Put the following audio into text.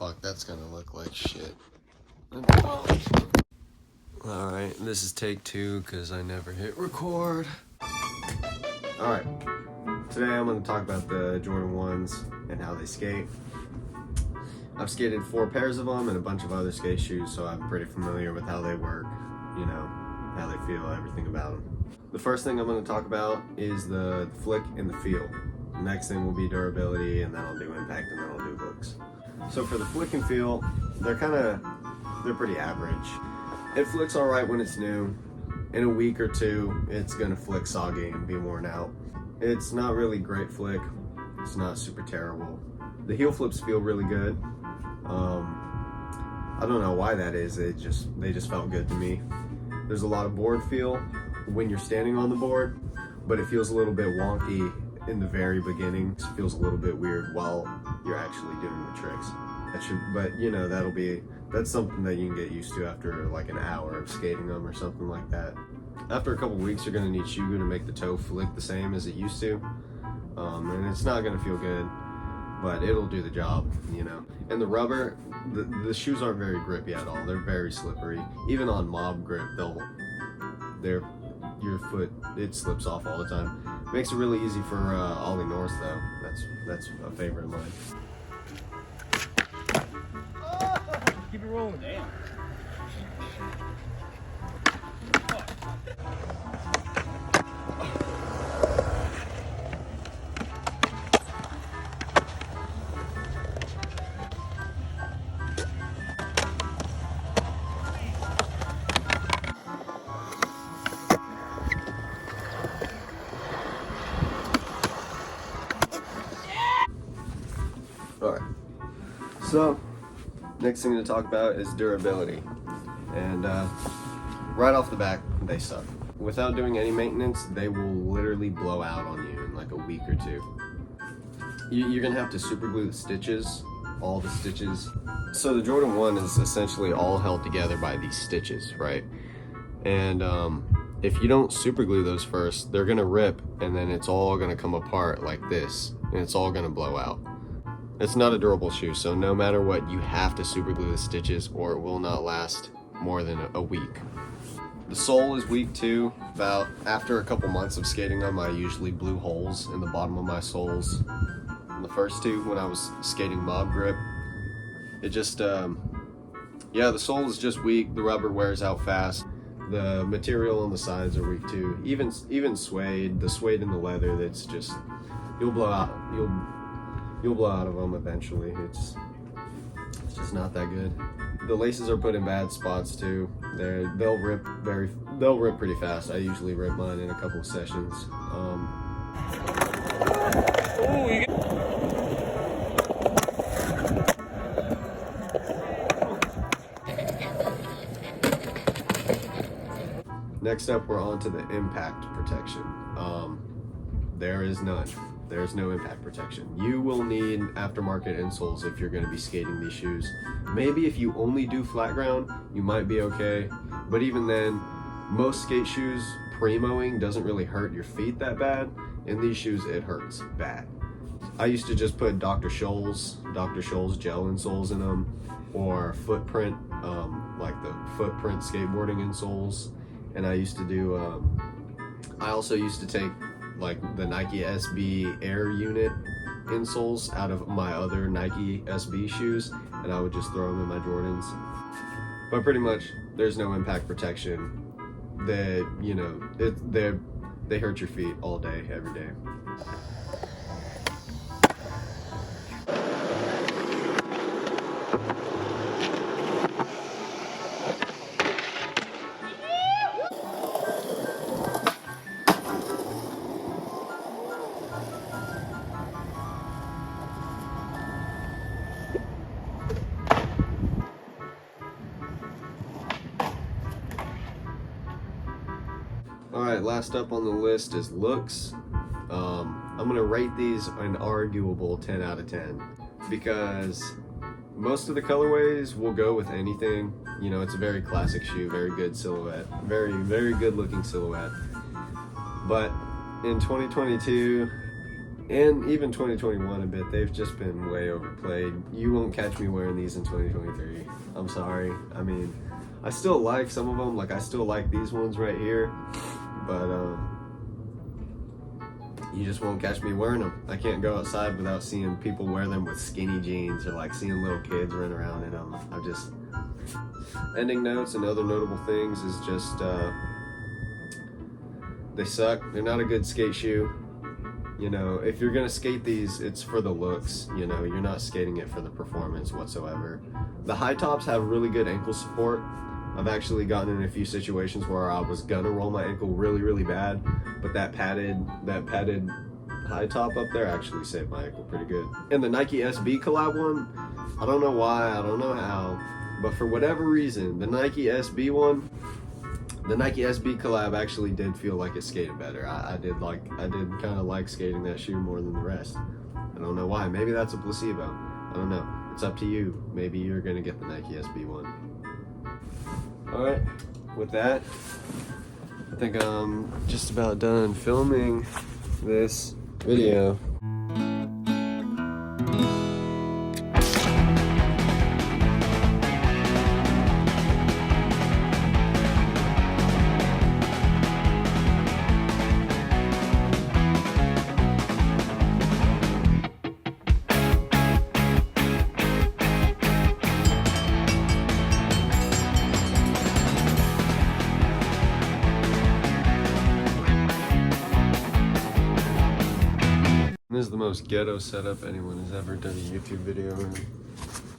fuck, that's gonna look like shit. Alright, this is take 2 because I never hit record. Alright, today I'm going to talk about the Jordan 1s and how they skate. I've skated 4 pairs of them and a bunch of other skate shoes, so I'm pretty familiar with how they work, you know, how they feel, everything about them. The first thing I'm going to talk about is the flick and the feel. The next thing will be durability, and then I'll do impact, and then I'll do looks. So for the flick and feel, they're pretty average. It flicks all right when it's new. In a week or two, it's gonna flick soggy and be worn out. It's not really great flick. It's not super terrible. The heel flips feel really good. I don't know why that is. They just felt good to me. There's a lot of board feel when you're standing on the board, but it feels a little bit wonky in the very beginning. It feels a little bit weird while you're actually doing the tricks. But you know, that's something that you can get used to after like an hour of skating them or something like that. After a couple weeks, you're gonna need shoe glue to make the toe flick the same as it used to. And it's not gonna feel good, but it'll do the job, you know. And the rubber, the shoes aren't very grippy at all. They're very slippery. Even on mob grip, your foot, it slips off all the time. Makes it really easy for Ollie North though. That's a favorite of mine. Keep it rolling. Damn. Alright, so next thing to talk about is durability. And right off the bat, they suck. Without doing any maintenance, they will literally blow out on you in like a week or two. You're gonna have to super glue the stitches, all the stitches. So the Jordan 1 is essentially all held together by these stitches, right? And if you don't super glue those first, they're gonna rip, and then it's all gonna come apart like this, and it's all gonna blow out. It's not a durable shoe, so no matter what, you have to super glue the stitches or it will not last more than a week. The sole is weak too. About after a couple months of skating them, I usually blew holes in the bottom of my soles. The first two, when I was skating mob grip, it just, yeah, the sole is just weak. The rubber wears out fast. The material on the sides are weak too. Even suede, the suede and the leather, that's just, you'll blow out of them eventually. It's just not that good. The laces are put in bad spots too. They'll rip pretty fast. I usually rip mine in a couple of sessions. Next up, we're on to the impact protection. There is none. There's no impact protection. You will need aftermarket insoles if you're going to be skating these shoes. Maybe if you only do flat ground, you might be okay. But even then, most skate shoes, primoing doesn't really hurt your feet that bad. In these shoes, it hurts bad. I used to just put Dr. Scholl's gel insoles in them, or Footprint, like the Footprint skateboarding insoles. And I used to do, I also used to take like the Nike SB Air Unit insoles out of my other Nike SB shoes, and I would just throw them in my Jordans. But pretty much, there's no impact protection. They hurt your feet all day, every day. Alright, last up on the list is looks. I'm gonna rate these an arguable 10 out of 10 because most of the colorways will go with anything. You know, it's a very classic shoe, very good silhouette, very good looking silhouette. But in 2022, and even 2021 a bit, they've just been way overplayed. You won't catch me wearing these in 2023. I'm sorry. I mean, I still like some of them. Like, I still like these ones right here, but you just won't catch me wearing them. I can't go outside without seeing people wear them with skinny jeans, or like seeing little kids run around in them. I just, ending notes and other notable things is just, they suck. They're not a good skate shoe. You know, if you're gonna skate these, it's for the looks. You know, you're not skating it for the performance whatsoever. The high tops have really good ankle support. I've actually gotten in a few situations where I was gonna roll my ankle really, really bad, but that padded high top up there actually saved my ankle pretty good. And the Nike SB collab one, I don't know why, I don't know how, but for whatever reason, the Nike SB collab actually did feel like it skated better. I did kind of like skating that shoe more than the rest. I don't know why. Maybe that's a placebo. I don't know. It's up to you. Maybe you're gonna get the Nike SB one. Alright, with that, I think I'm just about done filming this video. This is the most ghetto setup anyone has ever done a YouTube video in.